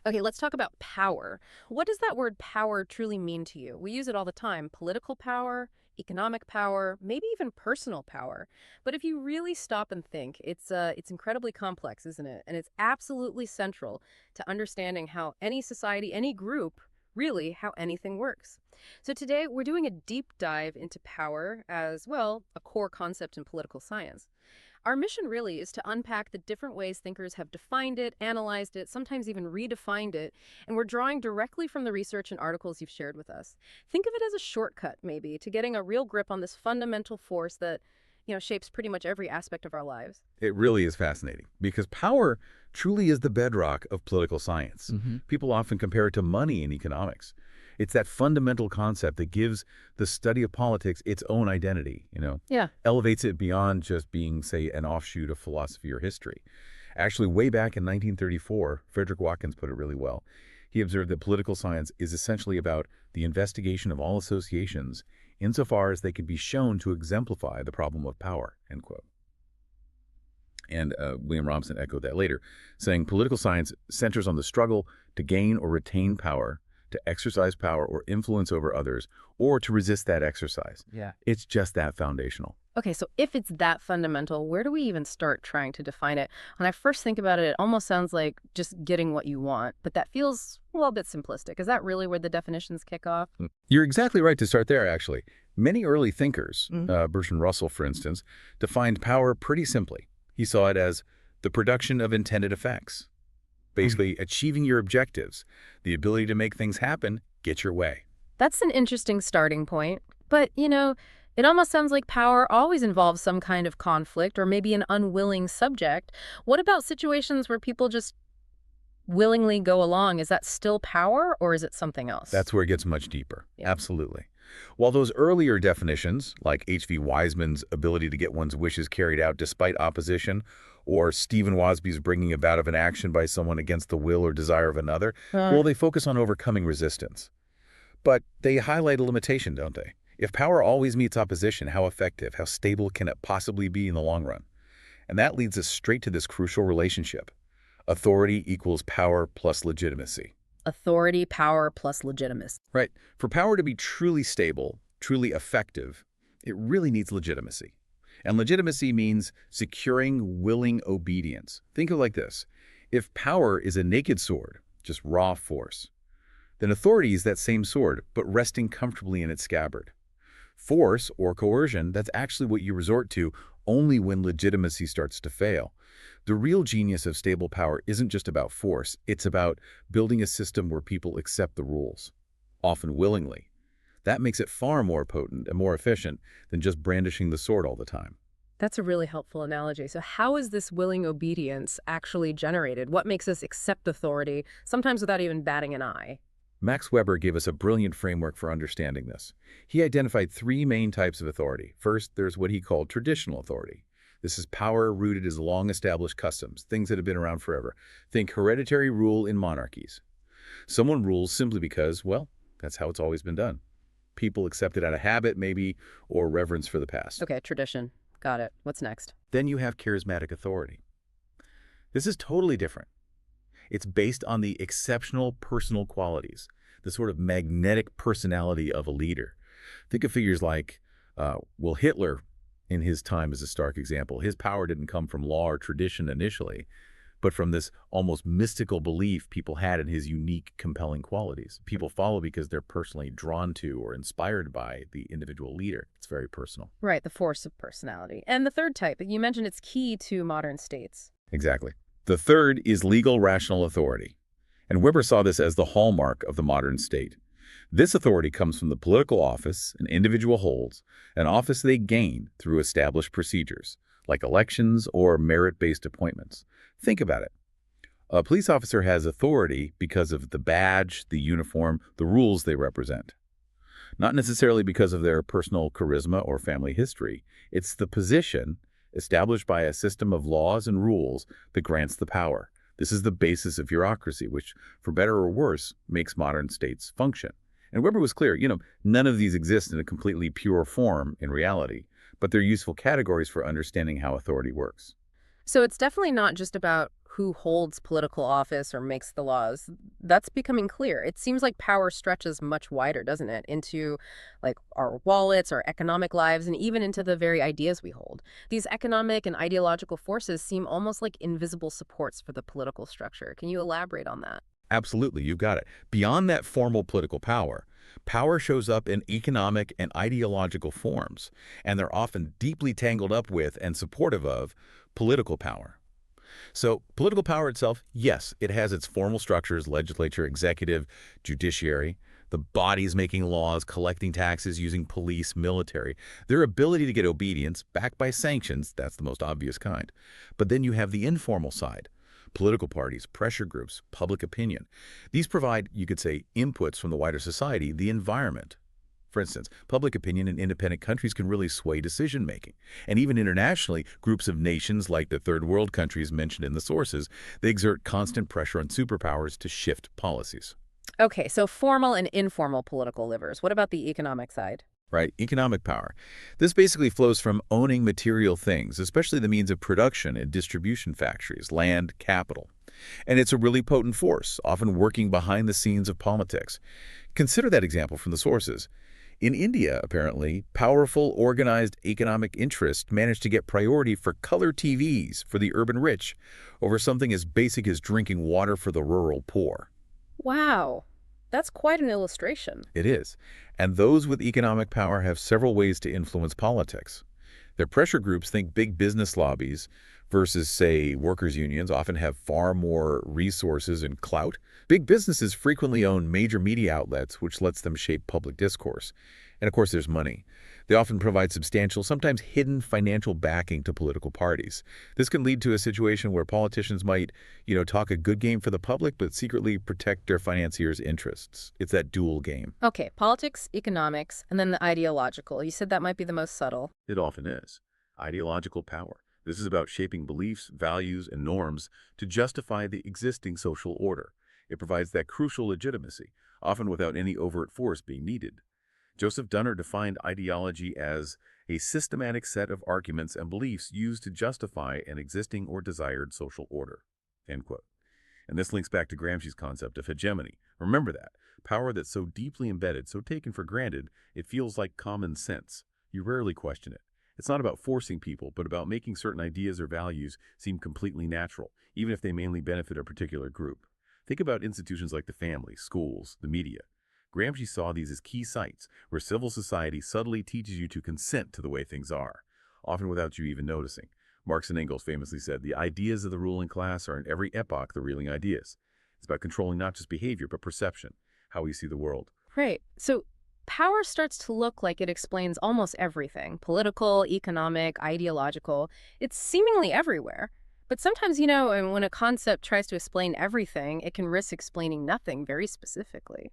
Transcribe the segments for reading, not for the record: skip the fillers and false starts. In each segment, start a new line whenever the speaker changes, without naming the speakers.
Okay, let's talk about power. What does that word power truly mean to you? We use it all the time. Political power, economic power, maybe even personal power. But if you really stop and think, it's incredibly complex, isn't it? And it's absolutely central to understanding how any society, any group, really how anything works. So today we're doing a deep dive into power as well, a core concept in political science. Our mission really is to unpack the different ways thinkers have defined it, analyzed it, sometimes even redefined it, and we're drawing directly from the research and articles you've shared with us. Think of it as a shortcut, maybe, to getting a real grip on this fundamental force that, shapes pretty much every aspect of our lives.
It really is fascinating because power truly is the bedrock of political science. People often compare it to money in economics. It's that fundamental concept that gives the study of politics its own identity,
Yeah.
elevates it beyond just being, say, an offshoot of philosophy or history. Actually, way back in 1934, Frederick Watkins put it really well. He observed that political science is essentially about the investigation of all associations insofar as they can be shown to exemplify the problem of power, end quote. And William Robson echoed that later, saying political science centers on the struggle to gain or retain power, to exercise power or influence over others, or to resist that exercise.
Yeah.
It's just that foundational.
Okay, so if it's that fundamental, where do we even start trying to define it? When I first think about it, it almost sounds like just getting what you want, but that feels, well, a bit simplistic. Is that really where the definitions kick off?
You're exactly right to start there, actually. Many early thinkers, Bertrand Russell, for instance, defined power pretty simply. He saw it as the production of intended effects. Basically, achieving your objectives, the ability to make things happen, get your way.
That's an interesting starting point. But, it almost sounds like power always involves some kind of conflict or maybe an unwilling subject. What about situations where people just willingly go along? Is that still power or is it something else?
That's where it gets much deeper.
Yeah.
Absolutely. While those earlier definitions, like H.V. Wiseman's ability to get one's wishes carried out despite opposition, or Stephen Wasby's bringing about of an action by someone against the will or desire of another, well, they focus on overcoming resistance. But they highlight a limitation, don't they? If power always meets opposition, how effective, how stable can it possibly be in the long run? And that leads us straight to this crucial relationship. Authority equals power plus legitimacy.
Authority, power, plus legitimacy.
Right. For power to be truly stable, truly effective, it really needs legitimacy. And legitimacy means securing willing obedience. Think of it like this. If power is a naked sword, just raw force, then authority is that same sword, but resting comfortably in its scabbard. Force, or coercion, that's actually what you resort to only when legitimacy starts to fail. The real genius of stable power isn't just about force, it's about building a system where people accept the rules, often willingly. That makes it far more potent and more efficient than just brandishing the sword all the time.
That's a really helpful analogy. So how is this willing obedience actually generated? What makes us accept authority, sometimes without even batting an eye?
Max Weber gave us a brilliant framework for understanding this. He identified three main types of authority. First, there's what he called traditional authority. This is power rooted as long-established customs, things that have been around forever. Think hereditary rule in monarchies. Someone rules simply because, well, that's how it's always been done. People accept it out of habit, maybe, or reverence for the past.
Okay, tradition. Got it. What's next?
Then you have charismatic authority. This is totally different. It's based on the exceptional personal qualities, the sort of magnetic personality of a leader. Think of figures like, Hitler, in his time as a stark example. His power didn't come from law or tradition initially, but from this almost mystical belief people had in his unique, compelling qualities. People follow because they're personally drawn to or inspired by the individual leader. It's very personal.
Right, the force of personality. And the third type, you mentioned it's key to modern states.
Exactly. The third is legal rational authority. And Weber saw this as the hallmark of the modern state. This authority comes from the political office an individual holds, an office they gain through established procedures, like elections or merit-based appointments. Think about it. A police officer has authority because of the badge, the uniform, the rules they represent. Not necessarily because of their personal charisma or family history. It's the position established by a system of laws and rules that grants the power. This is the basis of bureaucracy, which, for better or worse, makes modern states function. And Weber was clear, none of these exist in a completely pure form in reality, but they're useful categories for understanding how authority works.
So it's definitely not just about who holds political office or makes the laws, that's becoming clear. It seems like power stretches much wider, doesn't it? Into like our wallets, our economic lives, and even into the very ideas we hold. These economic and ideological forces seem almost like invisible supports for the political structure. Can you elaborate on that?
Absolutely, you've got it. Beyond that formal political power, power shows up in economic and ideological forms, and they're often deeply tangled up with and supportive of political power. So political power itself, yes, it has its formal structures, legislature, executive, judiciary, the bodies making laws, collecting taxes, using police, military. Their ability to get obedience, backed by sanctions, that's the most obvious kind. But then you have the informal side. Political parties, pressure groups, public opinion. These provide, you could say, inputs from the wider society, the environment. For instance, public opinion in independent countries can really sway decision-making. And even internationally, groups of nations like the third world countries mentioned in the sources, they exert constant pressure on superpowers to shift policies.
Okay, so formal and informal political levers. What about the economic side?
Right? Economic power. This basically flows from owning material things, especially the means of production and distribution factories, land, capital. And it's a really potent force, often working behind the scenes of politics. Consider that example from the sources. In India, apparently, powerful, organized economic interests managed to get priority for color TVs for the urban rich over something as basic as drinking water for the rural poor.
Wow, that's quite an illustration.
It is. And those with economic power have several ways to influence politics. Their pressure groups think big business lobbies versus, say, workers' unions often have far more resources and clout. Big businesses frequently own major media outlets, which lets them shape public discourse. And of course, there's money. They often provide substantial, sometimes hidden financial backing to political parties. This can lead to a situation where politicians might, talk a good game for the public, but secretly protect their financiers' interests. It's that dual game.
Okay, politics, economics, and then the ideological. You said that might be the most subtle.
It often is. Ideological power. This is about shaping beliefs, values, and norms to justify the existing social order. It provides that crucial legitimacy, often without any overt force being needed. Joseph Dunner defined ideology as a systematic set of arguments and beliefs used to justify an existing or desired social order. End quote. And this links back to Gramsci's concept of hegemony. Remember that. Power that's so deeply embedded, so taken for granted, it feels like common sense. You rarely question it. It's not about forcing people, but about making certain ideas or values seem completely natural, even if they mainly benefit a particular group. Think about institutions like the family, schools, the media. Gramsci saw these as key sites where civil society subtly teaches you to consent to the way things are, often without you even noticing. Marx and Engels famously said, the ideas of the ruling class are in every epoch the ruling ideas. It's about controlling not just behavior, but perception, how we see the world.
Right. So power starts to look like it explains almost everything, political, economic, ideological. It's seemingly everywhere. But sometimes, and when a concept tries to explain everything, it can risk explaining nothing very specifically.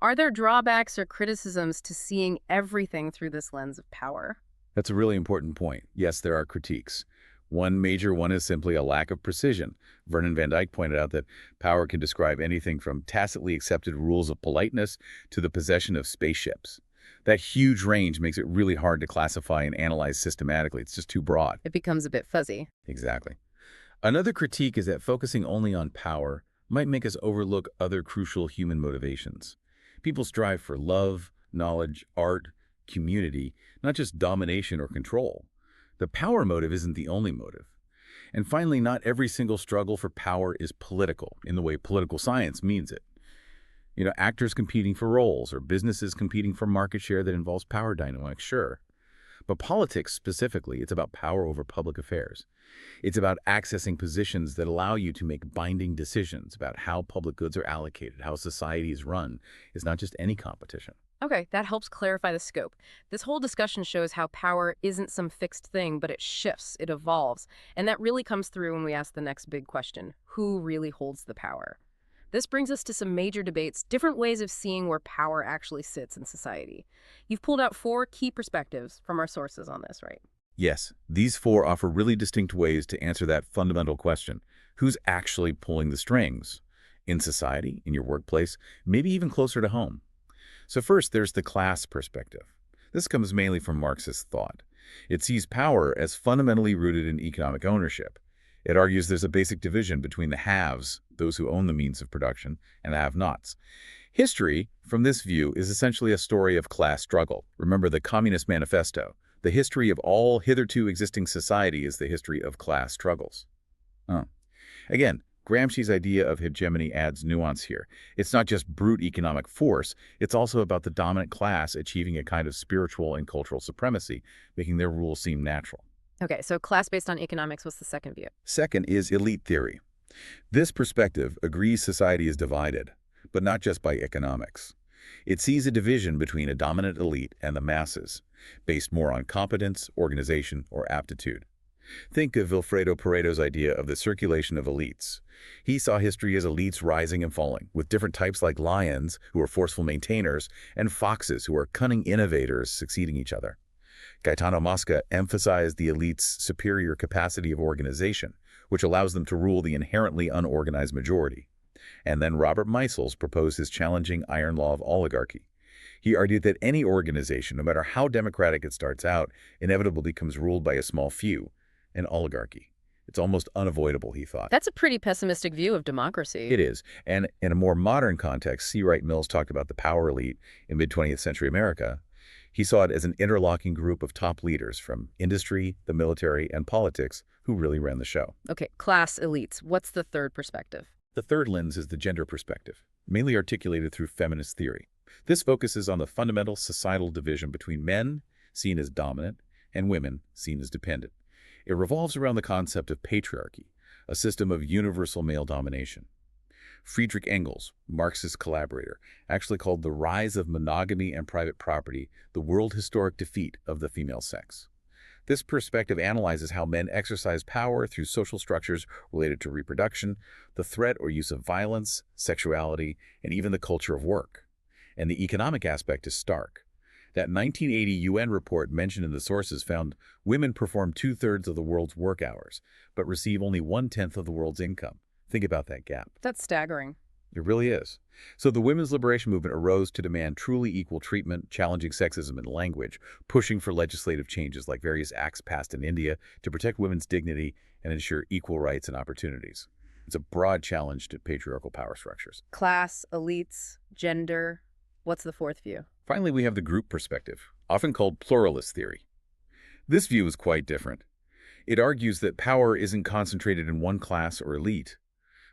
Are there drawbacks or criticisms to seeing everything through this lens of power?
That's a really important point. Yes, there are critiques. One major one is simply a lack of precision. Vernon van Dijk pointed out that power can describe anything from tacitly accepted rules of politeness to the possession of spaceships. That huge range makes it really hard to classify and analyze systematically. It's just too broad.
It becomes a bit fuzzy.
Exactly. Another critique is that focusing only on power might make us overlook other crucial human motivations. People strive for love, knowledge, art, community, not just domination or control. The power motive isn't the only motive. And finally, not every single struggle for power is political in the way political science means it. Actors competing for roles or businesses competing for market share that involves power dynamics, sure. But politics specifically, it's about power over public affairs. It's about accessing positions that allow you to make binding decisions about how public goods are allocated, how society is run. It's not just any competition.
Okay, that helps clarify the scope. This whole discussion shows how power isn't some fixed thing, but it shifts, it evolves. And that really comes through when we ask the next big question: who really holds the power? This brings us to some major debates, different ways of seeing where power actually sits in society. You've pulled out 4 key perspectives from our sources on this, right?
Yes, these 4 offer really distinct ways to answer that fundamental question. Who's actually pulling the strings? In society, in your workplace, maybe even closer to home. So first, there's the class perspective. This comes mainly from Marxist thought. It sees power as fundamentally rooted in economic ownership. It argues there's a basic division between the haves, those who own the means of production, and the have-nots. History, from this view, is essentially a story of class struggle. Remember the Communist Manifesto. The history of all hitherto existing society is the history of class struggles. Oh. Again, Gramsci's idea of hegemony adds nuance here. It's not just brute economic force, it's also about the dominant class achieving a kind of spiritual and cultural supremacy, making their rule seem natural.
Okay, so class based on economics was the second view.
Second is elite theory. This perspective agrees society is divided, but not just by economics. It sees a division between a dominant elite and the masses, based more on competence, organization, or aptitude. Think of Vilfredo Pareto's idea of the circulation of elites. He saw history as elites rising and falling, with different types like lions, who are forceful maintainers, and foxes, who are cunning innovators succeeding each other. Gaetano Mosca emphasized the elite's superior capacity of organization, which allows them to rule the inherently unorganized majority. And then Robert Mises proposed his challenging iron law of oligarchy. He argued that any organization, no matter how democratic it starts out, inevitably becomes ruled by a small few, an oligarchy. It's almost unavoidable, he thought.
That's a pretty pessimistic view of democracy.
It is. And in a more modern context, C. Wright Mills talked about the power elite in mid-20th century America. He saw it as an interlocking group of top leaders from industry, the military, and politics who really ran the show.
Okay, class elites. What's the third perspective?
The third lens is the gender perspective, mainly articulated through feminist theory. This focuses on the fundamental societal division between men, seen as dominant, and women, seen as dependent. It revolves around the concept of patriarchy, a system of universal male domination. Friedrich Engels, Marx's collaborator, actually called the rise of monogamy and private property the world historic defeat of the female sex. This perspective analyzes how men exercise power through social structures related to reproduction, the threat or use of violence, sexuality, and even the culture of work. And the economic aspect is stark. That 1980 UN report mentioned in the sources found women perform 2/3 of the world's work hours, but receive only 1/10 of the world's income. Think about that gap.
That's staggering.
It really is. So the women's liberation movement arose to demand truly equal treatment, challenging sexism in language, pushing for legislative changes like various acts passed in India to protect women's dignity and ensure equal rights and opportunities. It's a broad challenge to patriarchal power structures.
Class, elites, gender. What's the fourth view?
Finally, we have the group perspective, often called pluralist theory. This view is quite different. It argues that power isn't concentrated in one class or elite,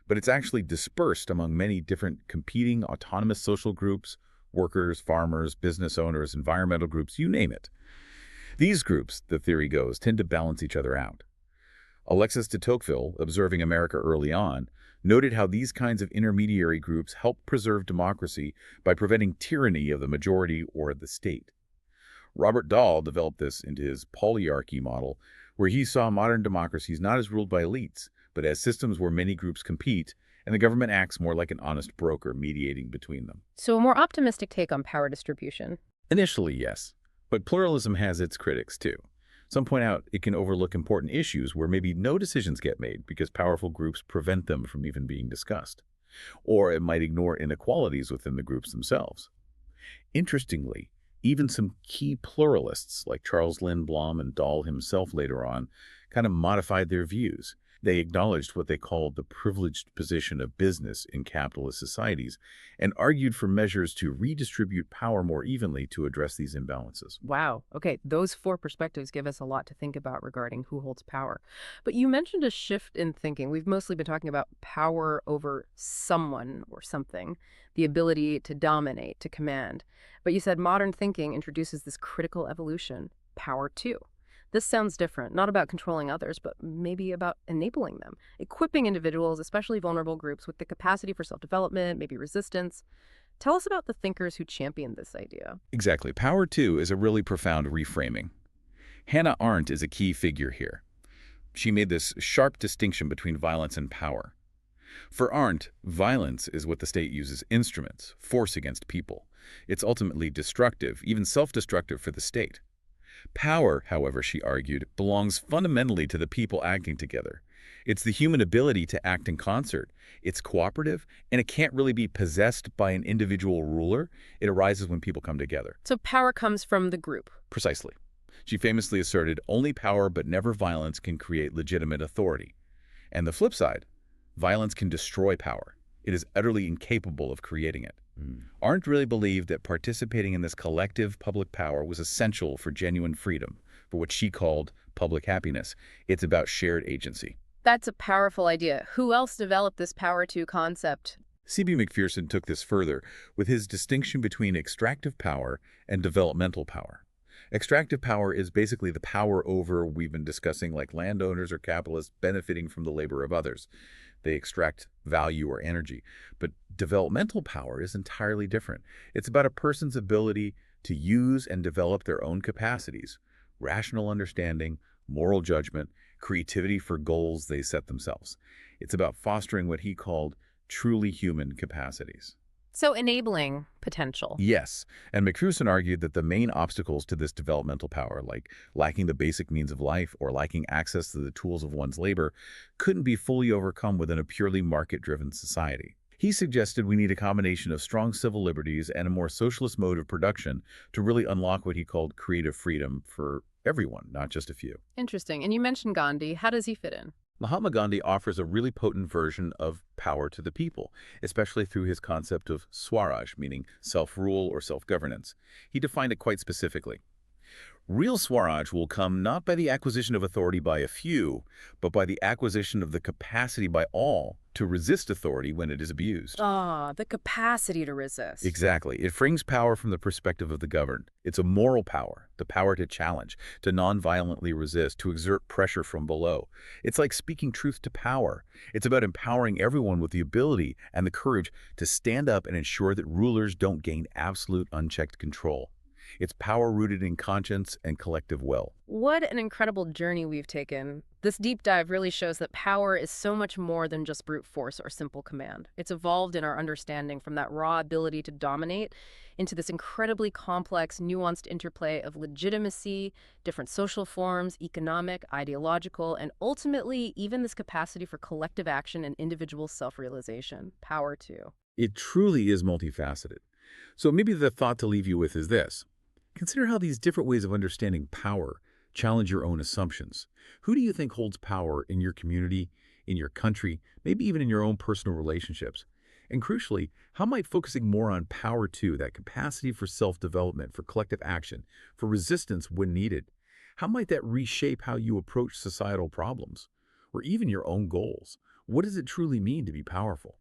but it's actually dispersed among many different competing autonomous social groups, workers, farmers, business owners, environmental groups, you name it. These groups, the theory goes, tend to balance each other out. Alexis de Tocqueville, observing America early on, noted how these kinds of intermediary groups help preserve democracy by preventing tyranny of the majority or the state. Robert Dahl developed this into his polyarchy model, where he saw modern democracies not as ruled by elites, but as systems where many groups compete, and the government acts more like an honest broker mediating between them.
So a more optimistic take on power distribution.
Initially, yes, but pluralism has its critics too. Some point out it can overlook important issues where maybe no decisions get made because powerful groups prevent them from even being discussed. Or it might ignore inequalities within the groups themselves. Interestingly, even some key pluralists like Charles Lindblom and Dahl himself later on kind of modified their views. They acknowledged what they called the privileged position of business in capitalist societies and argued for measures to redistribute power more evenly to address these imbalances.
Wow. Okay, those four perspectives give us a lot to think about regarding who holds power. But you mentioned a shift in thinking. We've mostly been talking about power over someone or something, the ability to dominate, to command. But you said modern thinking introduces this critical evolution, power too. This sounds different, not about controlling others, but maybe about enabling them, equipping individuals, especially vulnerable groups, with the capacity for self-development, maybe resistance. Tell us about the thinkers who championed this idea.
Exactly. Power, too, is a really profound reframing. Hannah Arendt is a key figure here. She made this sharp distinction between violence and power. For Arendt, violence is what the state uses instruments, force against people. It's ultimately destructive, even self-destructive for the state. Power, however, she argued, belongs fundamentally to the people acting together. It's the human ability to act in concert. It's cooperative, and it can't really be possessed by an individual ruler. It arises when people come together.
So power comes from the group.
Precisely. She famously asserted, only power but never violence can create legitimate authority. And the flip side, violence can destroy power. It is utterly incapable of creating it.
Mm.
Arendt really believed that participating in this collective public power was essential for genuine freedom, for what she called public happiness. It's about shared agency.
That's a powerful idea. Who else developed this power to concept?
C.B. Macpherson took this further with his distinction between extractive power and developmental power. Extractive power is basically the power over, we've been discussing, like landowners or capitalists benefiting from the labor of others. They extract value or energy. But developmental power is entirely different. It's about a person's ability to use and develop their own capacities, rational understanding, moral judgment, creativity for goals they set themselves. It's about fostering what he called truly human capacities.
So enabling potential.
Yes, and Macpherson argued that the main obstacles to this developmental power, like lacking the basic means of life or lacking access to the tools of one's labor, couldn't be fully overcome within a purely market-driven society. He suggested we need a combination of strong civil liberties and a more socialist mode of production to really unlock what he called creative freedom for everyone, not just a few.
Interesting. And you mentioned Gandhi. How does he fit in?
Mahatma Gandhi offers a really potent version of power to the people, especially through his concept of Swaraj, meaning self-rule or self-governance. He defined it quite specifically. Real Swaraj will come not by the acquisition of authority by a few, but by the acquisition of the capacity by all to resist authority when it is abused.
Ah, the capacity to resist.
Exactly. It frames power from the perspective of the governed. It's a moral power, the power to challenge, to non-violently resist, to exert pressure from below. It's like speaking truth to power. It's about empowering everyone with the ability and the courage to stand up and ensure that rulers don't gain absolute unchecked control. It's power rooted in conscience and collective will.
What an incredible journey we've taken. This deep dive really shows that power is so much more than just brute force or simple command. It's evolved in our understanding from that raw ability to dominate into this incredibly complex, nuanced interplay of legitimacy, different social forms, economic, ideological, and ultimately even this capacity for collective action and individual self-realization. Power too.
It truly is multifaceted. So maybe the thought to leave you with is this. Consider how these different ways of understanding power challenge your own assumptions. Who do you think holds power in your community, in your country, maybe even in your own personal relationships? And crucially, how might focusing more on power too, that capacity for self-development, for collective action, for resistance when needed, how might that reshape how you approach societal problems or even your own goals? What does it truly mean to be powerful?